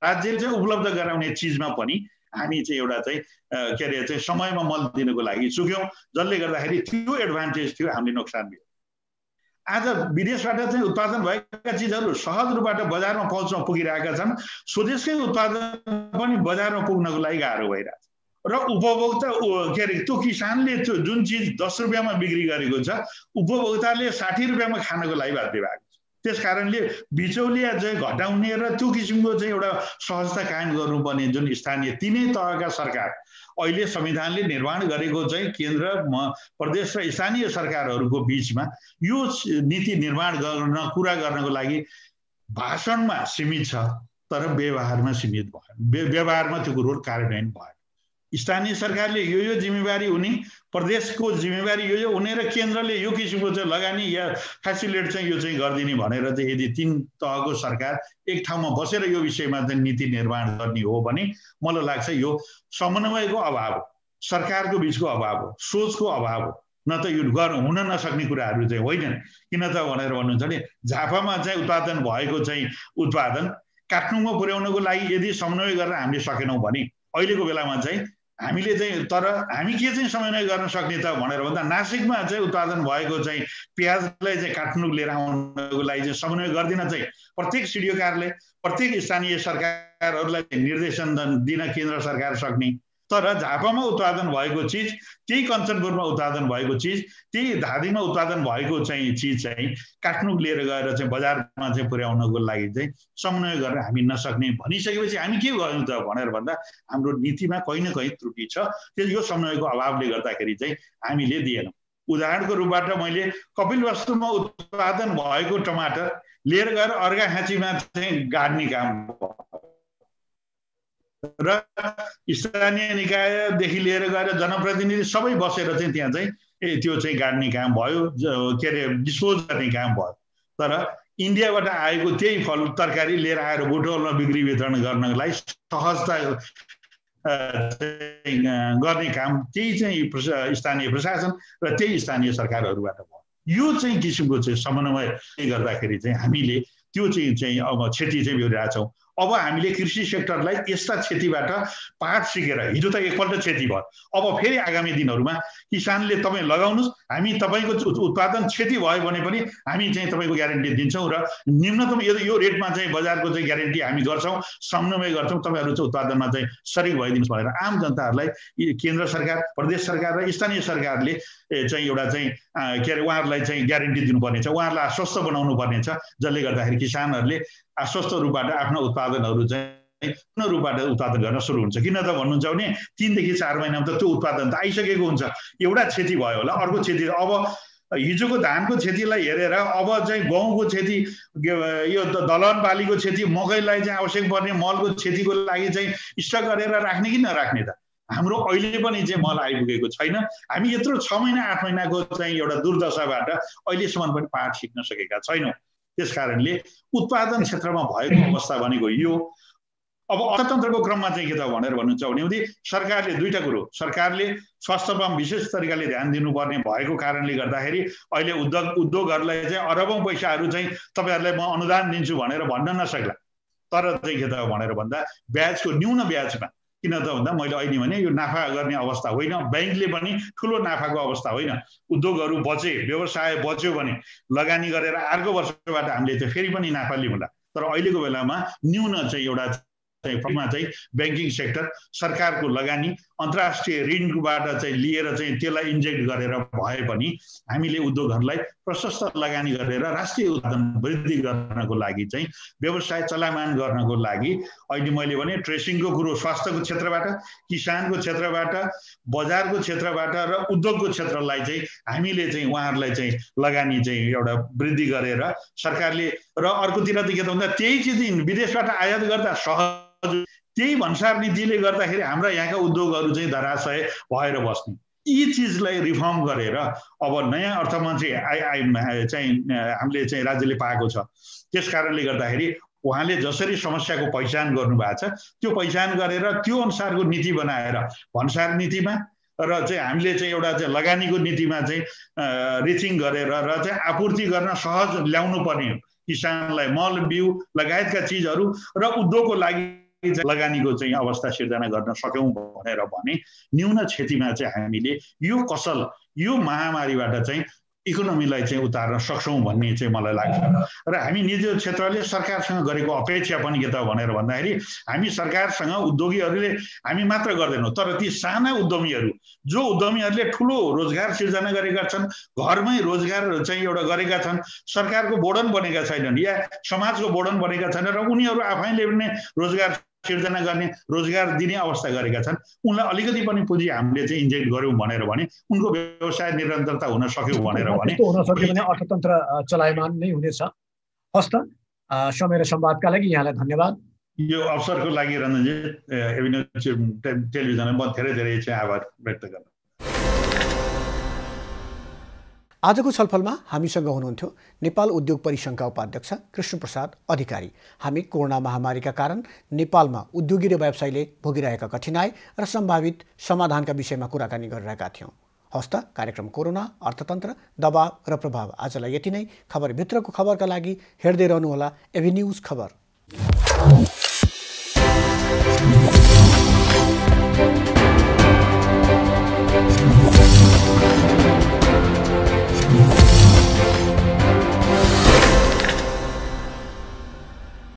राज्यले चाहिँ उपलब्ध गराउने चिजमा पनि हामी चाहिँ एउटा चाहिँ के अरे चाहिँ समयमा मल दिनको लागि चुक्यौँ, जसले गर्दाखेरि त्यो एडभान्टेज थियो हामीले नोक्सान भयो। आज विदेशबाट चाहिँ उत्पादन भएका चिजहरू सहज रूपबाट बजारमा पहुँचमा पुगिरहेका छन्, स्वदेशकै उत्पादन पनि बजारमा पुग्नको लागि गाह्रो भइरहेछ र उपभोक्ता के अरे त्यो किसानले त्यो जुन चिज 10 रुपियाँमा बिक्री गरेको छ उपभोक्ताले 60 रुपियाँमा खानको लागि बाध्य भएको छ। त्यस कारणले बिचौलिया चाहिँ घटाउने र त्यो किसिमको चाहिँ एउटा सहजता कायम गर्नुपर्ने जुन स्थानीय तिनै तहका सरकार अहिले संविधानले निर्माण गरेको चाहिँ केन्द्र प्रदेश र स्थानीय सरकारहरूको बीचमा यो नीति निर्माण गर्न कुरा गर्नको लागि भाषणमा सीमित छ तर व्यवहारमा सीमित भयो, व्यवहारमा त्यो कुरो कार्यान्वयन भयो। स्थानीय सरकारले यो जिम्मेवारी हुने, प्रदेशको जिम्मेवारी यो हुने र केन्द्रले यो किसिमको चाहिँ लगानी या फेसिलिट चाहिँ यो चाहिँ गरिदिने भनेर चाहिँ यदि 3 तहको सरकार एक ठाउँमा बसेर यो विषयमा चाहिँ नीति निर्माण गर्ने हो भने मलाई लाग्छ यो समन्वयको अभाव हो, सरकारको बीचको अभाव हो, सोचको अभाव हो, न त यो हुन नसक्ने कुराहरू चाहिँ होइनन्। किन त भनेर भन्नुहुन्छ भने झापामा चाहिँ उत्पादन भएको चाहिँ उत्पादन काठमाडौँमा पुर्याउनको लागि यदि समन्वय गरेर हामीले सकेनौँ भने अहिलेको बेलामा चाहिँ हामीले चाहिँ तर हामी के चाहिँ समन्वय गर्न सक्ने त भनेर भन्दा नासिकमा चाहिँ उत्पादन भएको चाहिँ प्याजलाई चाहिँ काठमाडौँ लिएर आउनको लागि चाहिँ समन्वय गरिदिन चाहिँ प्रत्येक सिडिओ कार्यालय प्रत्येक स्थानीय सरकारहरूलाई निर्देशन दिन केन्द्र सरकार सक्ने, तर झापामा उत्पादन भएको चिज त्यही कञ्चनपुरमा उत्पादन भएको चिज त्यही धादिङमा उत्पादन भएको चाहिँ चिज चाहिँ काठमाडौँ लिएर गएर चाहिँ बजारमा चाहिँ पुर्याउनको लागि चाहिँ समन्वय गरेर हामी नसक्ने भनिसकेपछि हामी के गर्नु त भनेर भन्दा हाम्रो नीतिमा कहीँ न कहीँ त्रुटि छ। त्यो यो समन्वयको अभावले गर्दाखेरि चाहिँ हामीले दिएनौँ। उदाहरणको रूपबाट मैले कपिलवस्तुमा उत्पादन भएको टमाटर लिएर गएर अर्घाखाँचीमा चाहिँ गाड्ने काम र स्थानीय निकायदेखि लिएर गएर जनप्रतिनिधि सबै बसेर चाहिँ त्यहाँ चाहिँ त्यो चाहिँ गाड्ने काम भयो, के अरे डिस्पोज गर्ने काम भयो। तर इन्डियाबाट आएको त्यही फल तरकारी लिएर आएर बुटोलमा बिक्री वितरण गर्नको लागि सहजता गर्ने काम त्यही चाहिँ स्थानीय प्रशासन र त्यही स्थानीय सरकारहरूबाट भयो। यो चाहिँ किसिमको चाहिँ समन्वय गर्दाखेरि चाहिँ हामीले त्यो चाहिँ अब क्षति चाहिँ बेहोरिरहेछौँ। अब हामीले कृषि सेक्टरलाई यस्ता क्षतिबाट पाठ सिकेर हिजो त एकपल्ट क्षति भयो, अब फेरि आगामी दिनहरूमा किसानले तपाईँ लगाउनुहोस्, हामी तपाईँको उत्पादन क्षति भयो भने पनि हामी चाहिँ तपाईँको ग्यारेन्टी दिन्छौँ र निम्नतम यो रेटमा चाहिँ बजारको चाहिँ ग्यारेन्टी हामी गर्छौँ, समन्वय गर्छौँ, तपाईँहरू चाहिँ उत्पादनमा चाहिँ सरिक भइदिनुहोस् भनेर आम जनताहरूलाई केन्द्र सरकार प्रदेश सरकार र स्थानीय सरकारले चाहिँ एउटा चाहिँ के अरे उहाँहरूलाई चाहिँ ग्यारेन्टी दिनुपर्ने छ, उहाँहरूलाई आश्वस्त बनाउनु पर्ने छ, जसले गर्दाखेरि किसानहरूले आश्वस्त रूपबाट आफ्नो उत्पादनहरू चाहिँ पूर्ण रूपबाट उत्पादन गर्न सुरु हुन्छ। किन त भन्नुहुन्छ भने 3 देखि 4 महिनामा त त्यो उत्पादन त आइसकेको हुन्छ। एउटा क्षति भयो होला, अर्को क्षति अब हिजोको धानको क्षतिलाई हेरेर अब चाहिँ गहुँको क्षति, यो दलहन बालीको क्षति, मकैलाई चाहिँ आवश्यक पर्ने मलको क्षतिको लागि चाहिँ स्टक गरेर राख्ने कि नराख्ने त? हाम्रो अहिले पनि चाहिँ मल आइपुगेको छैन। हामी यत्रो 6 महिना 8 महिनाको चाहिँ एउटा दुर्दशाबाट अहिलेसम्म पनि पाठ सिक्न सकेका छैनौँ। त्यसकारणले उत्पादन क्षेत्रमा भएको अवस्था भनेको यो। अब अर्थतन्त्रको क्रममा चाहिँ के त भनेर भन्नुहुन्छ भने सरकारले दुईटा कुरो, सरकारले स्वास्थ्यमा विशेष तरिकाले ध्यान दिनुपर्ने भएको कारणले गर्दाखेरि अहिले उद्योगहरूलाई चाहिँ अरबौं पैसाहरू चाहिँ तपाईँहरूलाई म अनुदान दिन्छु भनेर भन्न नसक्ला। तर चाहिँ के त भनेर भन्दा ब्याजको न्यून ब्याजमा, किन त भन्दा मैले अहिले भने यो नाफा गर्ने अवस्था होइन, बैंकले पनि ठुलो नाफाको अवस्था होइन। उद्योगहरू बचे, व्यवसाय बच्यो भने लगानी गरेर अर्को वर्षबाट हामीले चाहिँ फेरि पनि नाफा लिउँला। तर अहिलेको बेलामा न्यून चाहिँ एउटा चाहिँ बैंकिङ सेक्टर, सरकारको लगानी, अन्तर्राष्ट्रिय ऋणबाट चाहिँ लिएर चाहिँ त्यसलाई इन्जेक्ट गरेर भए पनि हामीले उद्योगहरूलाई प्रशस्त लगानी गरेर राष्ट्रिय उत्पादन वृद्धि गर्नको लागि चाहिँ व्यवसाय चलायमान गर्नको लागि अहिले मैले भने ट्रेसिङको कुरो स्वास्थ्यको क्षेत्रबाट, किसानको क्षेत्रबाट, बजारको क्षेत्रबाट र उद्योगको क्षेत्रलाई चाहिँ हामीले चाहिँ उहाँहरूलाई चाहिँ लगानी चाहिँ एउटा वृद्धि गरेर सरकारले, र अर्कोतिर त के त भन्दा त्यही चिज विदेशबाट आयात गर्दा सहज, त्यही भन्सार नीतिले गर्दाखेरि हाम्रा यहाँका उद्योगहरू चाहिँ धराशय भएर बस्ने। यी चिजलाई रिफर्म गरेर अब नयाँ अर्थमन्त्री चाहिँ हामीले चाहिँ राज्यले पाएको छ। त्यस कारणले गर्दाखेरि उहाँले जसरी समस्याको पहिचान गर्नुभएको छ त्यो पहिचान गरेर त्यो अनुसारको नीति बनाएर भन्सार नीतिमा र चाहिँ हामीले चाहिँ एउटा चाहिँ लगानीको नीतिमा चाहिँ रिथिङ गरेर र चाहिँ आपूर्ति गर्न सहज ल्याउनु पर्ने, किसानलाई मल बिउ लगायतका चिजहरू र उद्योगको लागि लगानीको चाहिँ अवस्था सिर्जना गर्न सक्यौं भनेर भने न्यून क्षतिमा चाहिँ हामीले यो कसल, यो महामारीबाट चाहिँ इकोनोमीलाई चाहिँ उतार्न सक्छौं भन्ने चाहिँ मलाई लाग्छ। र हामी निजी क्षेत्रले सरकारसँग गरेको अपेक्षा पनि के त भनेर भन्दाखेरि हामी सरकारसँग उद्योगीहरूले हामी मात्र गर्दैनौँ, तर ती साना उद्यमीहरू, जो उद्यमीहरूले ठुलो रोजगार सिर्जना गरेका छन्, घरमै रोजगार चाहिँ एउटा गरेका छन्, सरकारको बोर्डन बनेका छैनन् या समाजको बोर्डन बनेका छैनन् र उनीहरू आफैले पनि रोजगार सिर्जना गर्ने, रोजगार दिने अवस्था गरेका छन्, उनलाई अलिकति पनि पुँजी हामीले चाहिँ इन्जेक्ट गर्यौं भनेर भने उनको व्यवसाय निरन्तरता हुन सक्यो भनेर भने अर्थतन्त्र चलायमान नै हुनेछ। हस् त, समय र संवादका लागि यहाँलाई धन्यवाद। यो अवसरको लागि रञ्जनजी, एभिन्यू टेलिभिजनलाई म धेरै धेरै चाहिँ आभार व्यक्त गर्छु। आजको छलफलमा हामीसँग हुनुहुन्थ्यो नेपाल उद्योग परिसङ्घका उपाध्यक्ष कृष्णप्रसाद अधिकारी। हामी कोरोना महामारीका कारण नेपालमा उद्योगी र व्यवसायीले भोगिरहेका कठिनाई र सम्भावित समाधानका विषयमा कुराकानी गरिरहेका थियौँ। हस्त कार्यक्रम कोरोना, अर्थतन्त्र, दबाव र प्रभाव आजलाई यति नै। खबरभित्रको खबरका लागि हेर्दै रहनुहोला एभिन्यूज खबर।